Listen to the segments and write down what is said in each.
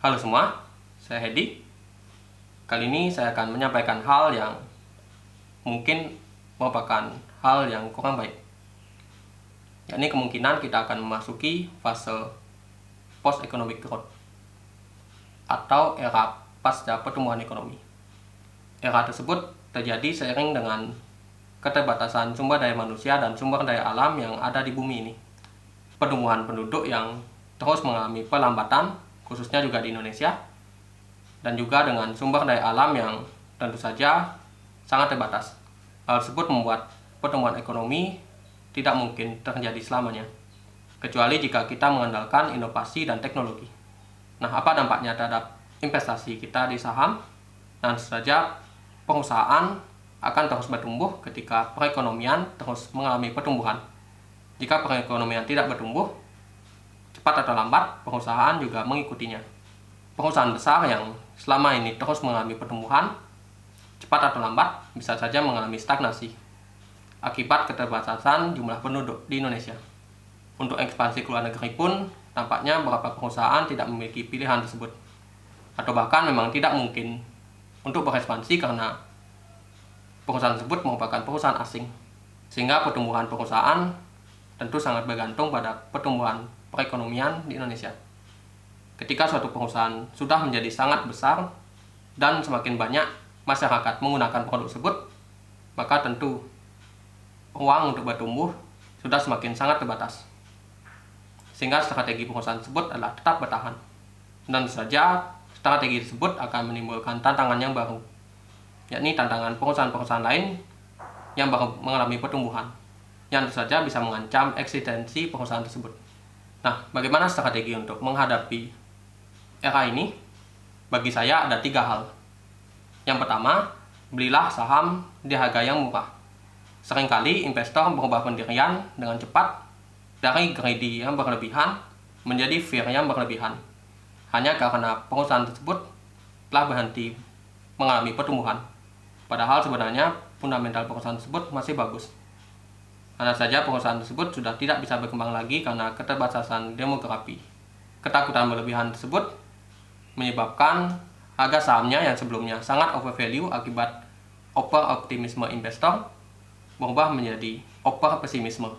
Halo semua, saya Hedi. Kali ini saya akan menyampaikan hal yang mungkin merupakan hal yang kurang baik. Yakni kemungkinan kita akan memasuki fase post-economic growth atau era pasca pertumbuhan ekonomi. Era tersebut terjadi seiring dengan keterbatasan sumber daya manusia dan sumber daya alam yang ada di bumi ini. Pertumbuhan penduduk yang terus mengalami perlambatan, khususnya juga di Indonesia, dan juga dengan sumber daya alam yang tentu saja sangat terbatas. Hal tersebut membuat pertumbuhan ekonomi tidak mungkin terjadi selamanya, kecuali jika kita mengandalkan inovasi dan teknologi. Nah, apa dampaknya terhadap investasi kita di saham? Dan tentu saja perusahaan akan terus bertumbuh ketika perekonomian terus mengalami pertumbuhan. Jika perekonomian tidak bertumbuh, cepat atau lambat perusahaan juga mengikutinya. Perusahaan besar yang selama ini terus mengalami pertumbuhan, cepat atau lambat bisa saja mengalami stagnasi akibat keterbatasan jumlah penduduk di Indonesia. Untuk ekspansi ke luar negeri pun tampaknya beberapa perusahaan tidak memiliki pilihan tersebut, atau bahkan memang tidak mungkin untuk berekspansi karena perusahaan tersebut merupakan perusahaan asing, sehingga pertumbuhan perusahaan tentu sangat bergantung pada pertumbuhan perekonomian di Indonesia. Ketika suatu perusahaan sudah menjadi sangat besar dan semakin banyak masyarakat menggunakan produk tersebut, maka tentu ruang untuk bertumbuh sudah semakin sangat terbatas. Sehingga strategi perusahaan tersebut adalah tetap bertahan. Dan saja strategi tersebut akan menimbulkan tantangan yang baru, yakni tantangan perusahaan-perusahaan lain yang baru mengalami pertumbuhan, yang tentu saja bisa mengancam eksistensi perusahaan tersebut. Nah, bagaimana strategi untuk menghadapi era ini? Bagi saya ada 3 hal. Yang pertama, belilah saham di harga yang murah. Seringkali investor berubah pendirian dengan cepat dari greedy yang berlebihan menjadi fear yang berlebihan, hanya karena perusahaan tersebut telah berhenti mengalami pertumbuhan. Padahal sebenarnya fundamental perusahaan tersebut masih bagus. Hanya saja perusahaan tersebut sudah tidak bisa berkembang lagi karena keterbatasan demografi. Ketakutan berlebihan tersebut menyebabkan harga sahamnya yang sebelumnya sangat overvalue akibat over optimisme investor berubah menjadi over pesimisme.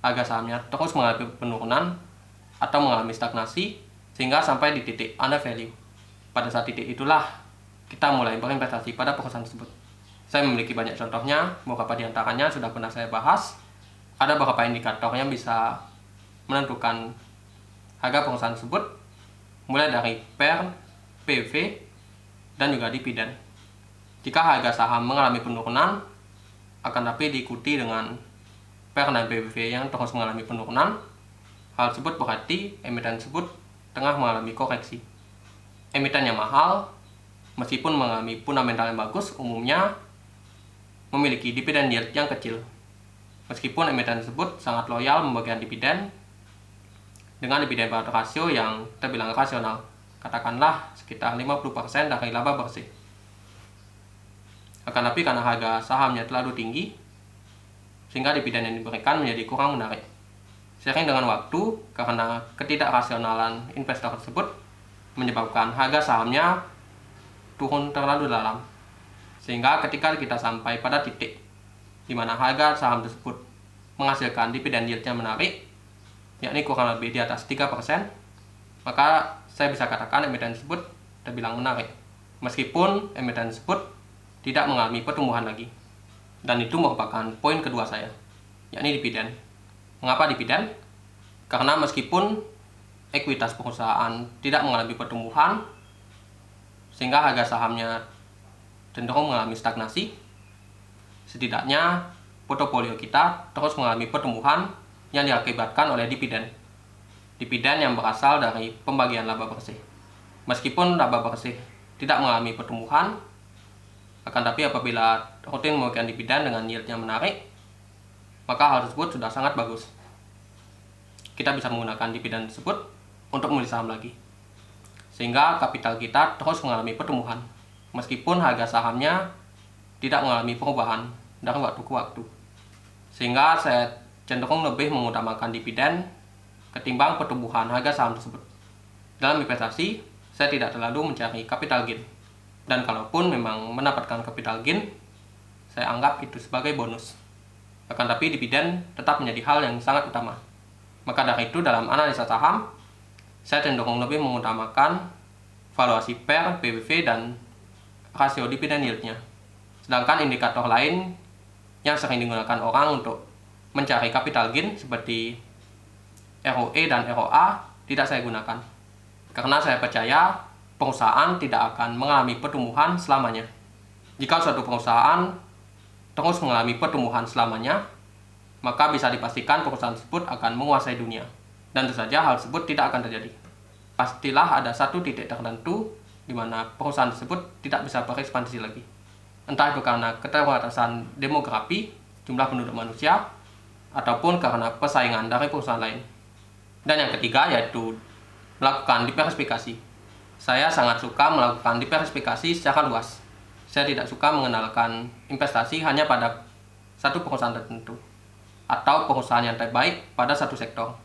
Harga sahamnya terus mengalami penurunan atau mengalami stagnasi sehingga sampai di titik undervalue. Pada saat titik itulah kita mulai berinvestasi pada perusahaan tersebut. Saya memiliki banyak contohnya, beberapa di antaranya sudah pernah saya bahas. Ada beberapa indikator yang bisa menentukan harga perusahaan tersebut, mulai dari PER, PV, dan juga dividen. Jika harga saham mengalami penurunan, akan tapi diikuti dengan PER dan PBV yang terus mengalami penurunan, hal tersebut berarti emiten tersebut tengah mengalami koreksi. Emiten yang mahal, meskipun mengalami fundamental yang bagus, umumnya memiliki dividen yield yang kecil. Meskipun emiten tersebut sangat loyal membagikan dividen dengan dividen pada rasio yang terbilang rasional, katakanlah sekitar 50% dari laba bersih. Akan tapi karena harga sahamnya terlalu tinggi, sehingga dividen yang diberikan menjadi kurang menarik. Seiring dengan waktu, karena ketidakrasionalan investor tersebut menyebabkan harga sahamnya turun terlalu dalam, sehingga ketika kita sampai pada titik di mana harga saham tersebut menghasilkan dividen yield yang menarik, yakni kurang lebih di atas 3%, maka saya bisa katakan emiten tersebut terbilang menarik, meskipun emiten tersebut tidak mengalami pertumbuhan lagi. Dan itu merupakan poin kedua saya, yakni dividen. Mengapa dividen? Karena meskipun ekuitas perusahaan tidak mengalami pertumbuhan, sehingga harga sahamnya cenderung mengalami stagnasi, setidaknya portofolio kita terus mengalami pertumbuhan yang diakibatkan oleh dividen. Dividen yang berasal dari pembagian laba bersih. Meskipun laba bersih tidak mengalami pertumbuhan, akan tapi apabila rutin memberikan dividen dengan yield yang menarik, maka hal tersebut sudah sangat bagus. Kita bisa menggunakan dividen tersebut untuk membeli saham lagi, sehingga kapital kita terus mengalami pertumbuhan, meskipun harga sahamnya tidak mengalami perubahan dari waktu ke waktu. Sehingga saya cenderung lebih mengutamakan dividen ketimbang pertumbuhan harga saham tersebut. Dalam investasi, saya tidak terlalu mencari capital gain. Dan kalaupun memang mendapatkan capital gain, saya anggap itu sebagai bonus. Akan tapi dividen tetap menjadi hal yang sangat utama. Maka dari itu dalam analisa saham, saya cenderung lebih mengutamakan valuasi per, PBV, dan rasio dividen yield-nya. Sedangkan indikator lain yang sering digunakan orang untuk mencari capital gain seperti ROE dan ROA tidak saya gunakan. Karena saya percaya perusahaan tidak akan mengalami pertumbuhan selamanya. Jika suatu perusahaan terus mengalami pertumbuhan selamanya, maka bisa dipastikan perusahaan tersebut akan menguasai dunia. Dan tentu saja hal tersebut tidak akan terjadi. Pastilah ada satu titik tertentu di mana perusahaan tersebut tidak bisa berekspansi lagi. Entah itu karena keterbatasan demografi, jumlah penduduk manusia, ataupun karena persaingan dari perusahaan lain. Dan yang ketiga yaitu melakukan diversifikasi. Saya sangat suka melakukan diversifikasi secara luas. Saya tidak suka mengenalkan investasi hanya pada satu perusahaan tertentu atau perusahaan yang terbaik pada satu sektor.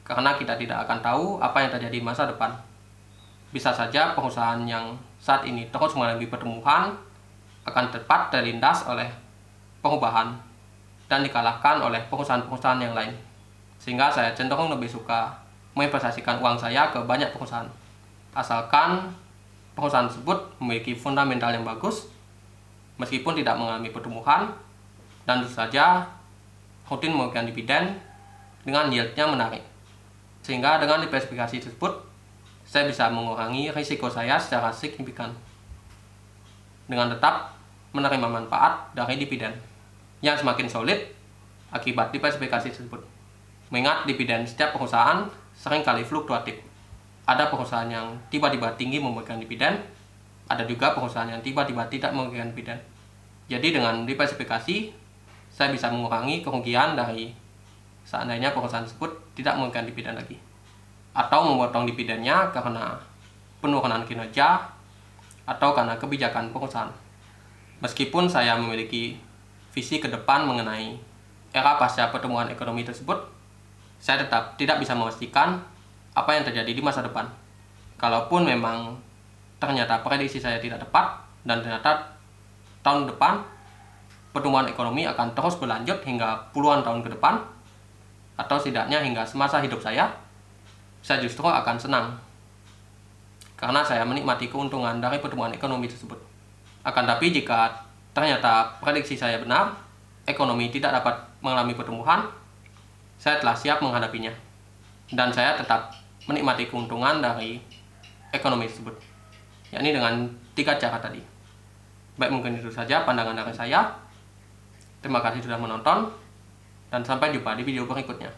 Karena kita tidak akan tahu apa yang terjadi masa depan. Bisa saja perusahaan yang saat ini terus mengalami pertumbuhan akan tepat terlindas oleh perubahan dan dikalahkan oleh perusahaan-perusahaan yang lain. Sehingga saya cenderung lebih suka menginvestasikan uang saya ke banyak perusahaan. Asalkan perusahaan tersebut memiliki fundamental yang bagus, meskipun tidak mengalami pertumbuhan, dan tentu saja rutin memberikan dividen dengan yield-nya menarik. Sehingga dengan diversifikasi tersebut, saya bisa mengurangi risiko saya secara signifikan dengan tetap menerima manfaat dari dividen yang semakin solid akibat diversifikasi tersebut. Mengingat dividen setiap perusahaan seringkali fluktuatif. Ada perusahaan yang tiba-tiba tinggi memberikan dividen, ada juga perusahaan yang tiba-tiba tidak memberikan dividen. Jadi dengan diversifikasi, saya bisa mengurangi kerugian dari seandainya perusahaan tersebut tidak memberikan dividen lagi, atau memotong dividennya karena penurunan kinerja atau karena kebijakan perusahaan. Meskipun saya memiliki visi ke depan mengenai era pasca pertumbuhan ekonomi tersebut, saya tetap tidak bisa memastikan apa yang terjadi di masa depan. Kalaupun memang ternyata prediksi saya tidak tepat dan ternyata tahun depan pertumbuhan ekonomi akan terus berlanjut hingga puluhan tahun ke depan, atau setidaknya hingga semasa hidup saya justru akan senang karena saya menikmati keuntungan dari pertumbuhan ekonomi tersebut. Akan tapi jika ternyata prediksi saya benar, ekonomi tidak dapat mengalami pertumbuhan, saya telah siap menghadapinya. Dan saya tetap menikmati keuntungan dari ekonomi tersebut, yakni dengan 3 cara tadi. Baik, mungkin itu saja pandangan dari saya. Terima kasih sudah menonton, dan sampai jumpa di video berikutnya.